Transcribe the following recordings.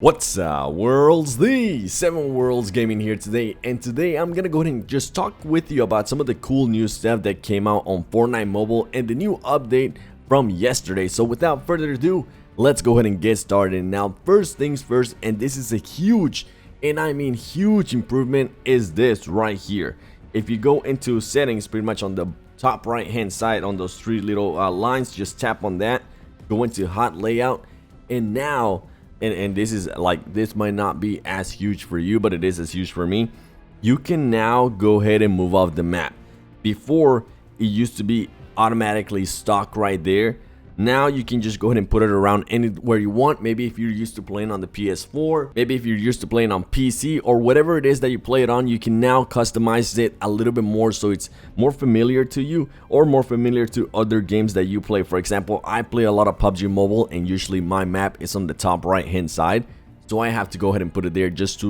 What's up, worlds? The 7 Worlds Gaming here today, and today I'm gonna go ahead and just talk with you about some of the cool new stuff that came out on Fortnite Mobile and the new update from yesterday. So without further ado, let's go ahead and get started. Now, first things first, and this is a huge, and I mean huge improvement, is this right here. If you go into settings, pretty much on the top right hand side on those three little lines, just tap on that, go into hot layout, and now and this is like, this might not be as huge for you, but it is as huge for me. You can now go ahead and move off the map. Before, it used to be automatically stuck right there. Now you can just go ahead and put it around anywhere you want. Maybe if you're used to playing on the PS4, maybe if you're used to playing on PC, or whatever it is that you play it on, you can now customize it a little bit more so it's more familiar to you or more familiar to other games that you play. For example, I play a lot of PUBG Mobile, and usually my map is on the top right hand side, so I have to go ahead and put it there just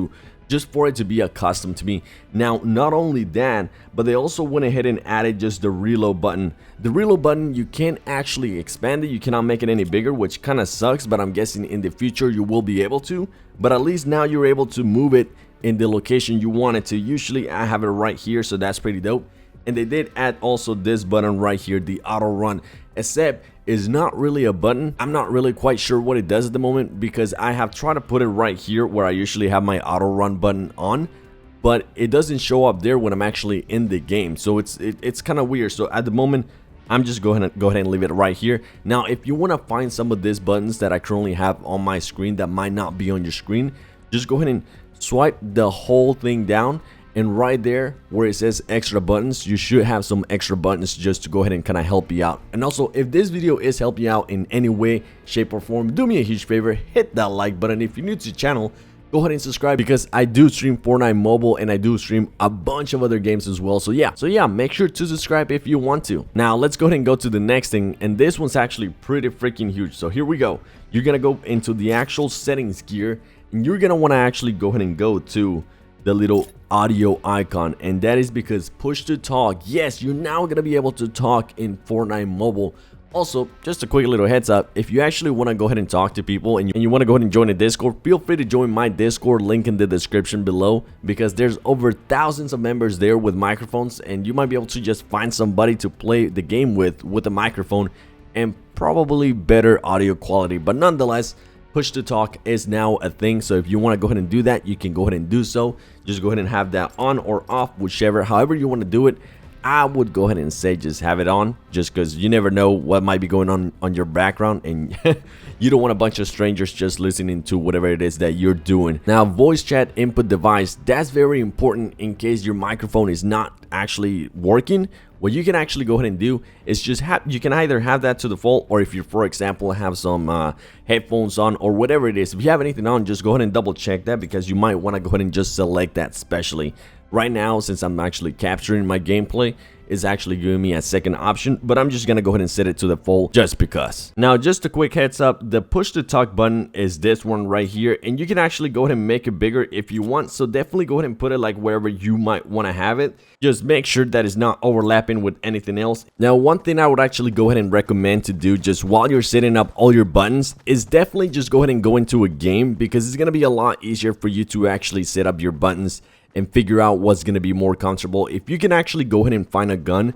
for it to be accustomed to me. Now, not only that, but they also went ahead and added just the reload button. The reload button, you can't actually expand it, you cannot make it any bigger, which kind of sucks, but I'm guessing in the future you will be able to. But at least now you're able to move it in the location you want it to. Usually I have it right here, so that's pretty dope. And they did add also this button right here, the auto run, except is not really a button. I'm not really quite sure what it does at the moment, because I have tried to put it right here where I usually have my auto run button on, but it doesn't show up there when I'm actually in the game. So it's kind of weird. So at the moment, I'm just go ahead and leave it right here. Now, if you want to find some of these buttons that I currently have on my screen that might not be on your screen, just go ahead and swipe the whole thing down, and right there where it says extra buttons, you should have some extra buttons just to go ahead and kind of help you out. And also, if this video is helping you out in any way, shape, or form, do me a huge favor, hit that like button. If you're new to the channel, go ahead and subscribe, because I do stream Fortnite Mobile and I do stream a bunch of other games as well. So yeah, make sure to subscribe if you want to. Now let's go ahead and go to the next thing, and this one's actually pretty freaking huge. So here we go. You're gonna go into the actual settings gear, and you're gonna want to actually go ahead and go to the little audio icon, and that is because push to talk. Yes, you're now gonna be able to talk in Fortnite Mobile. Also, just a quick little heads up, if you actually want to go ahead and talk to people and you want to go ahead and join a Discord, feel free to join my Discord, link in the description below, because there's over thousands of members there with microphones, and you might be able to just find somebody to play the game with a microphone and probably better audio quality. But nonetheless, push to talk is now a thing, so if you want to go ahead and do that, you can go ahead and do so. Just go ahead and have that on or off, however you want to do it. I would go ahead and say just have it on, just because you never know what might be going on your background, and you don't want a bunch of strangers just listening to whatever it is that you're doing. Now, voice chat input device, that's very important in case your microphone is not actually working. What you can actually go ahead and do is just you can either have that to default, or if you, for example, have some headphones on or whatever it is, if you have anything on, just go ahead and double check that, because you might want to go ahead and just select that specially. Right now, since I'm actually capturing my gameplay, is actually giving me a second option, but I'm just gonna go ahead and set it to the full just because. Now, just a quick heads up, the push to talk button is this one right here, and you can actually go ahead and make it bigger if you want, so definitely go ahead and put it like wherever you might want to have it. Just make sure that it's not overlapping with anything else. Now, one thing I would actually go ahead and recommend to do just while you're setting up all your buttons is definitely just go ahead and go into a game, because it's gonna be a lot easier for you to actually set up your buttons and figure out what's going to be more comfortable. If you can actually go ahead and find a gun,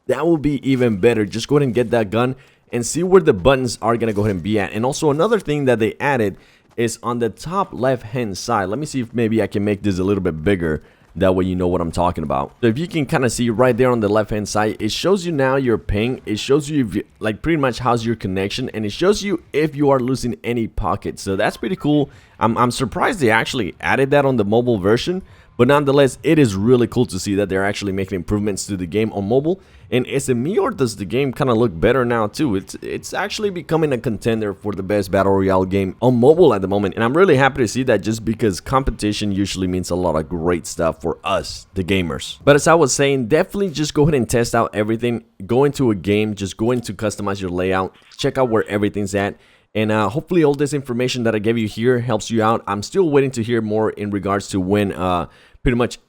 that will be even better. Just go ahead and get that gun and see where the buttons are going to go ahead and be at. And also, another thing that they added is on the top left hand side. Let me see if maybe I can make this a little bit bigger, that way you know what I'm talking about. So if you can kind of see right there on the left hand side, it shows you now your ping, it shows you if you, like, pretty much how's your connection, and it shows you if you are losing any pockets. So that's pretty cool. I'm surprised they actually added that on the mobile version, but nonetheless, it is really cool to see that they're actually making improvements to the game on mobile. And is it me, or does the game kind of look better now too? It's actually becoming a contender for the best battle royale game on mobile at the moment, and I'm really happy to see that, just because competition usually means a lot of great stuff for us, the gamers. But as I was saying, definitely just go ahead and test out everything. Go into a game, just go into customize your layout, check out where everything's at. And hopefully all this information that I gave you here helps you out. I'm still waiting to hear more in regards to when pretty much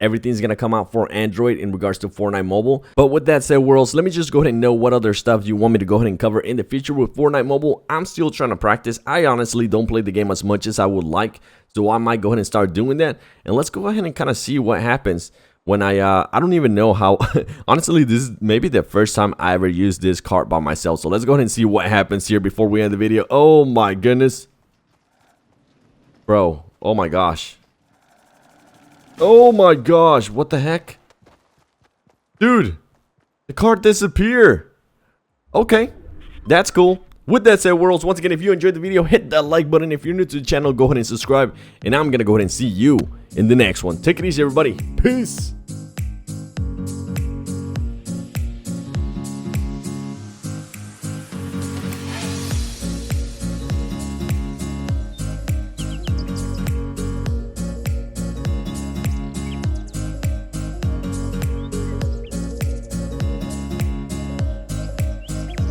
everything's gonna come out for Android in regards to Fortnite Mobile. But with that said, worlds, let me just go ahead and know what other stuff you want me to go ahead and cover in the future with Fortnite Mobile. I'm still trying to practice. I honestly don't play the game as much as I would like, so I might go ahead and start doing that. And let's go ahead and kind of see what happens when I don't even know how. Honestly, this is maybe the first time I ever used this cart by myself. So let's go ahead and see what happens here before we end the video. Oh my goodness. Bro, oh my gosh. Oh my gosh, what the heck? Dude, the card disappeared. Okay, that's cool. With that said, worlds, once again, if you enjoyed the video, hit that like button. If you're new to the channel, go ahead and subscribe. And I'm going to go ahead and see you in the next one. Take it easy, everybody. Peace.